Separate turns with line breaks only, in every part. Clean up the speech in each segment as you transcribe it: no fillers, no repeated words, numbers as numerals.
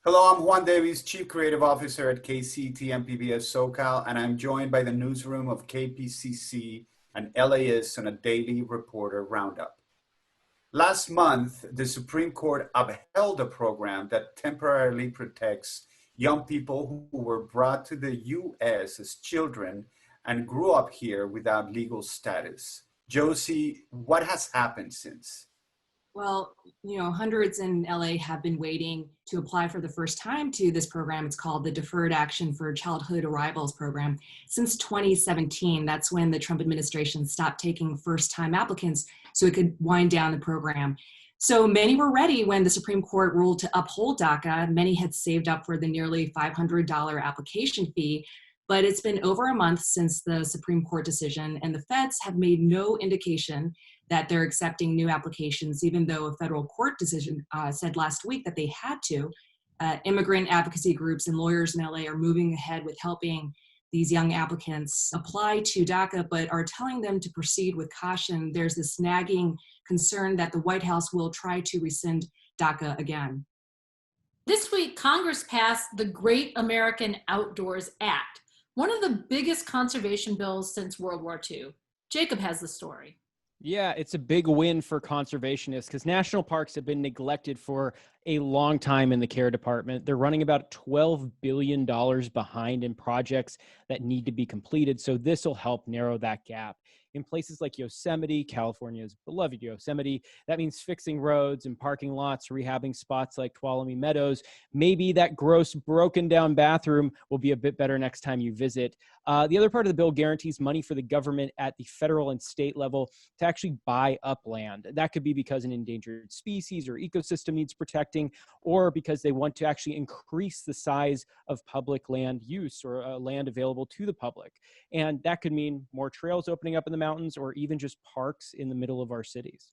Hello, I'm Juan Davies, Chief Creative Officer at KCTM PBS SoCal, and I'm joined by the newsroom of KPCC and LAist on a daily reporter roundup. Last month, the Supreme Court upheld a program that temporarily protects young people who were brought to the U.S. as children and grew up here without legal status. Josie, what has happened since?
Well, hundreds in LA have been waiting to apply for the first time to this program. It's called the Deferred Action for Childhood Arrivals program. Since 2017, that's when the Trump administration stopped taking first-time applicants so it could wind down the program. So many were ready when the Supreme Court ruled to uphold DACA. Many had saved up for the nearly $500 application fee, but it's been over a month since the Supreme Court decision, and the feds have made no indication that they're accepting new applications, even though a federal court decision said last week that they had to. Immigrant advocacy groups and lawyers in LA are moving ahead with helping these young applicants apply to DACA, but are telling them to proceed with caution. There's this nagging concern that the White House will try to rescind DACA again.
This week, Congress passed the Great American Outdoors Act, one of the biggest conservation bills since World War II. Jacob has the story.
Yeah, it's a big win for conservationists because national parks have been neglected for a long time in the care department. They're running about $12 billion behind in projects that need to be completed. So this will help narrow that gap. In places like Yosemite, California's beloved Yosemite, that means fixing roads and parking lots, rehabbing spots like Tuolumne Meadows. Maybe that gross broken down bathroom will be a bit better next time you visit. The other part of the bill guarantees money for the government at the federal and state level to actually buy up land. That could be because an endangered species or ecosystem needs protecting, or because they want to actually increase the size of public land use or land available to the public. And that could mean more trails opening up in the mountains or even just parks in the middle of our cities.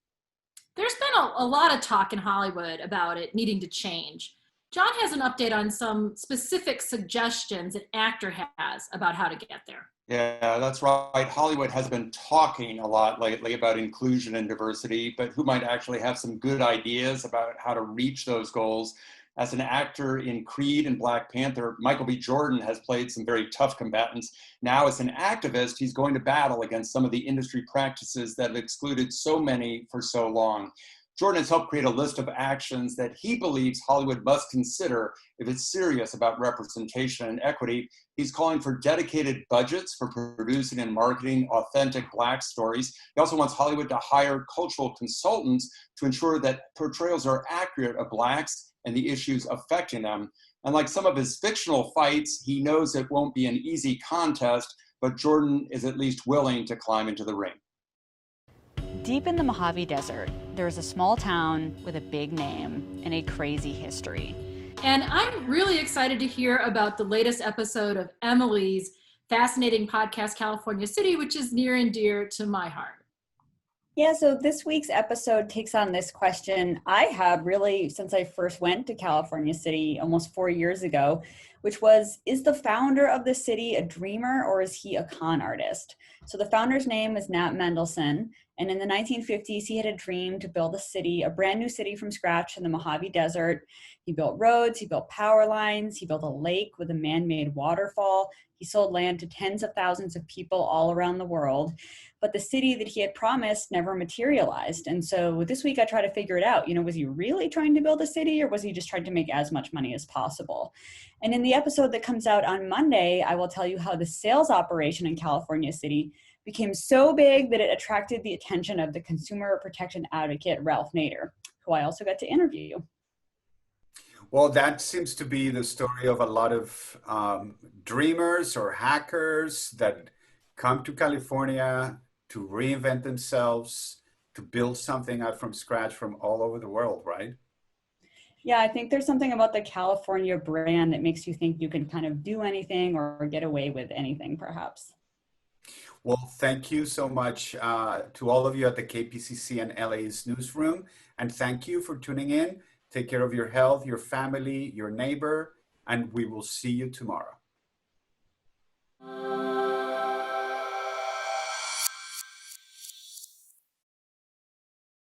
There's been a lot of talk in Hollywood about it needing to change. John has an update on some specific suggestions an actor has about how to get there.
Yeah, that's right. Hollywood has been talking a lot lately about inclusion and diversity, but who might actually have some good ideas about how to reach those goals? As an actor in Creed and Black Panther, Michael B. Jordan has played some very tough combatants. Now, as an activist, he's going to battle against some of the industry practices that have excluded so many for so long. Jordan has helped create a list of actions that he believes Hollywood must consider if it's serious about representation and equity. He's calling for dedicated budgets for producing and marketing authentic Black stories. He also wants Hollywood to hire cultural consultants to ensure that portrayals are accurate of Blacks and the issues affecting them. And like some of his fictional fights, he knows it won't be an easy contest, but Jordan is at least willing to climb into the ring.
Deep in the Mojave Desert, there is a small town with a big name and a crazy history.
And I'm really excited to hear about the latest episode of Emily's fascinating podcast, California City, which is near and dear to my heart.
Yeah, so this week's episode takes on this question I had really since I first went to California City almost 4 years ago, which was, is the founder of the city a dreamer or is he a con artist? So the founder's name is Nat Mendelsohn, and in the 1950s, he had a dream to build a city, a brand new city from scratch in the Mojave Desert. He built roads, he built power lines, he built a lake with a man-made waterfall. He sold land to tens of thousands of people all around the world. But the city that he had promised never materialized. And so this week I try to figure it out. Was he really trying to build a city or was he just trying to make as much money as possible? And in the episode that comes out on Monday, I will tell you how the sales operation in California City became so big that it attracted the attention of the consumer protection advocate, Ralph Nader, who I also got to interview.
Well, that seems to be the story of a lot of dreamers or hackers that come to California to reinvent themselves, to build something out from scratch from all over the world, right?
Yeah, I think there's something about the California brand that makes you think you can kind of do anything or get away with anything, perhaps.
Well, thank you so much to all of you at the KPCC and LAist newsroom. And thank you for tuning in. Take care of your health, your family, your neighbor, and we will see you tomorrow.